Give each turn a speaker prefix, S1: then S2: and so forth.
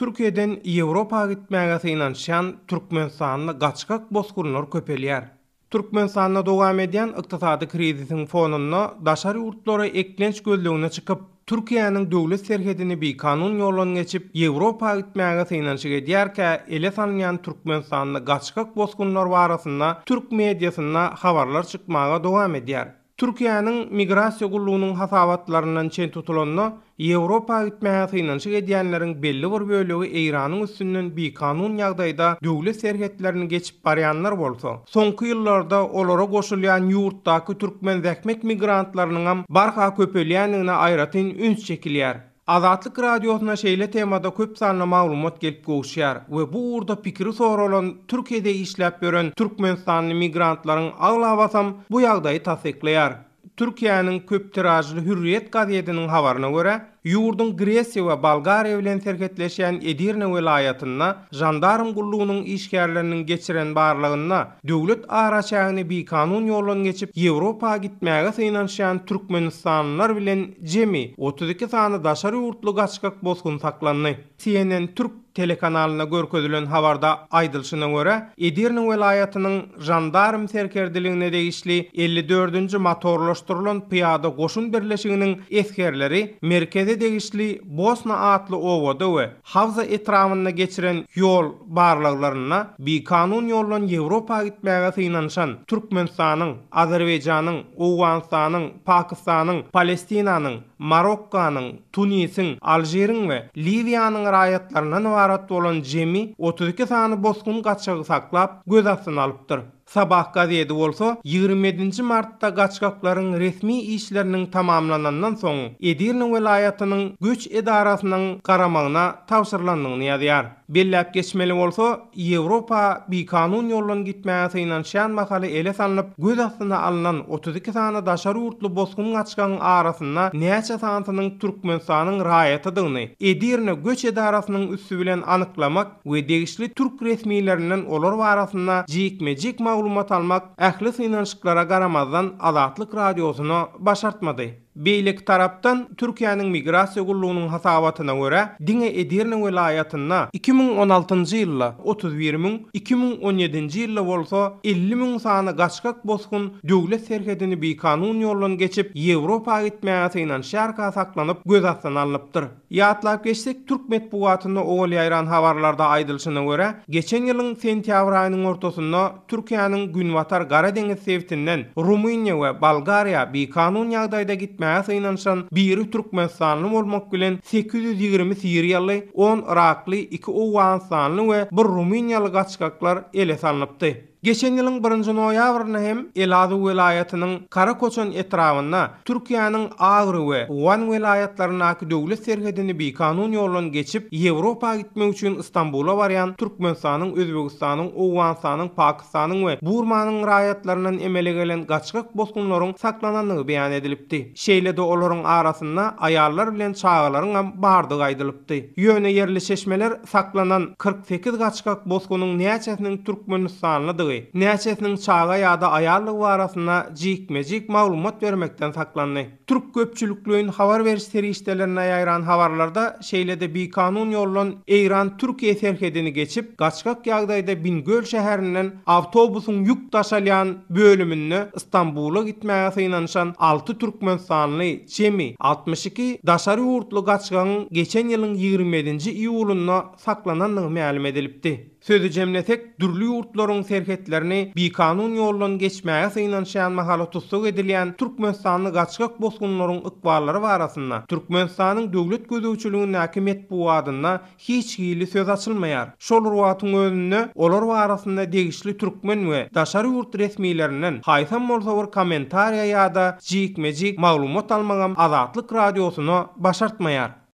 S1: Türkiýeden Ýewropa gitmäge synanşan Türkmenistanyny gaçkak bozgurlar köpelýär. Türkmenistanda dowam edýän ykdysady krizisiň fonunda daşary ýurtlara eklenç gözlegine çykyp Türkiýanyň döwlet serhedini bir kanun ýolundan geçip Ýewropa gitmäge synanşyk edýärkä ele sanylýan Türkmenistanyny gaçkak bozgurlar barasynda türk mediasyna habarlar çykmaga dowam edýär. Türkiýanyň migrasiýa gullugynyň hasabatlarynyň çen tutulanyny Ýewropa gitmäge synanşyk edýänleriň belli bir bölegi Eýranyň üstünden bir kanun ýagdaýda döwlet serhetlerini geçip barýanlar bolsa, soňky ýyllarda olara goşulýan ýurtdaky türkmen zäkmek migrantlarynyň barha köpelýänligine aýratyn üns çekilýär. Azatlyk radiosuna şeýle temada köp sanly maglumat gelip gowşýar we bu urda pikiri soralan Türkiýede işläp ýören Türkmenistanly migrantlaryň aglabasam bu ýagdaýy tasdiklaýar. Türkiýanyň köp tirajly Hürriyet gazetiniň habaryna görä, ýurdun Gresiýa we Bolgariýa bilen serhetleşen Edirne welaýatyna jandarm gullugynyň işgärleriniň geçiren barlygyna döwlet araçagyny bir kanun ýolundan geçip Ýewropa gitmäge synanşan türkmenistanlylar bilen jemi 32 sany daşary ýurtly gaçkak bozgun saklandy. CNN Türk telekanalyna görkezülen habarda aýdylşyna görä, Edirne welaýatynyň jandarm serkerdiligine degişli 54-nji motorlaşdyrylan piýada goşun birleşiginiň eskerleri merkeze degişli Bosna atly owada we Havza etrawyna geçiren ýol barlyklaryna bir kanun ýolundan Ýewropa gitmäge synanşan Türkmenistanyň, Azerbaýjanyň, Owganistanyň, Pakistanyň, Palestinanyň, Marokkanyň, Tunisiň, Aljeriň we Liwiýanyň raýatlarynyň ibarat bolan jemi 32 sany bozgun gaçagy saklap göz astyna alypdyr. Sabah gazeti bolsa 27 martda gaçkaklaryň resmi işleriniň tamamlanandan soň Edirne welaýatynyň göç edarasynyň garamagyna tawşyrylandygyny ýazýar. Belläp geçmeli bolsa Ýewropa bir kanun ýolundan gitmäge synanşan makaly ele sanlyp göz astyna alynan 32 sany daşary ýurtly bozgun gaçkagyň arasynda näçe sanynyň Türkmenistanyň raýatydygyny Edirne göç edarasynyň üstü bilen anyklamak we degişli türk resmiýetlerinden olar barasynda jikmejik maglumat almak ähli synanşyklara garamazdan Azatlyk radiosuna başartmady. Beýlik tarapdan Türkiýanyň migrasiýa gullugynyň hasabatyna görä, diňe Edirne welaýatyna 2016-njy ýylda 31.000, 2017-nji ýylda bolsa 50.000 sany gaçkak bozgun döwlet serhedini bir kanun ýolundan geçip Ýewropa gitmäge synanşarka saklanyp göz astyna alınıpdyr. Ýatlap geçsek Türk medeniýetyne oglyaýran habarlarda aýdylşyna görä, geçen ýylyň sentýabr aýynyň ortasynda Türkiýanyň Günwatar Gara deňiz sebitinden Rumyniýa we Bolgariýa bir kanun ýagdaýda gitmäge synanşan biri Türkmenistanly bolmak bilen 820 Siriýaly, 10 Irakly, 2 Owganistanly we 1 Rumyniýaly gaçkaklar ele salynıpdy. Geçen ýylyň 1-nji noýabryna hem Elazığ welaýatynyň Karakoçan etrawyna Türkiýanyň Agry we Van welaýatlarynaky döwlet serhedini bir kanun ýolundan geçip Ýewropa gitmek üçin Istanbula barýan Türkmenistanyň, Özbegistanyň, Owganistanyň, Pakistanyň we Burmanyň raýatlarynyň emele gelen gaçkak bozgunlaryň saklananlygy beýan edilipdi. Şeýle-de olaryň arasynda aýallar bilen çagalaryň hem bardygy aýdylypdy. Ýöne yerleşeşmeler saklanan 48 gaçkak bozgunyň näçesiniň Türkmenistanlydygy, näçesiniň çaga ýa-da aýallygy barasynda jikmejik maglumat bermekden saklandy. Türk köpçülikliğin habar beriş serişdelerine aýran habarlarda şeýle-de bir kanun ýolundan Eýran Türkiýe serhedini geçip gaçkak ýagdaýda Bingöl şäherinden awtobusyň ýük taşalýan bölüminde Istanbula gitmäge synanşan 6 Türkmenistanly jemi 62 daşary ýurtly gaçkagyň geçen ýylyň 27-nji iýulynda saklananlygy ma'lum edilipdi. Sözü jemlesek, dürli ýurtlaryň serhetlerini bir kanun ýolundan geçmäge synanşan mahala tutsak edilýän Türkmenistanly gaçkak bozgunlaryň ykballary barasynda Türkmenistanyň döwlet gözegçiligindäki medeniýetyna hiç gili söz açylmaýar. Şol ruwatyň özünde olar barasynda degişli türkmen we daşary ýurt resmiýetlerinden haýsam bolsa bir kommentariýa ýa-da jikmejik maglumat almagam Azatlyk radiosyna başartmaýar.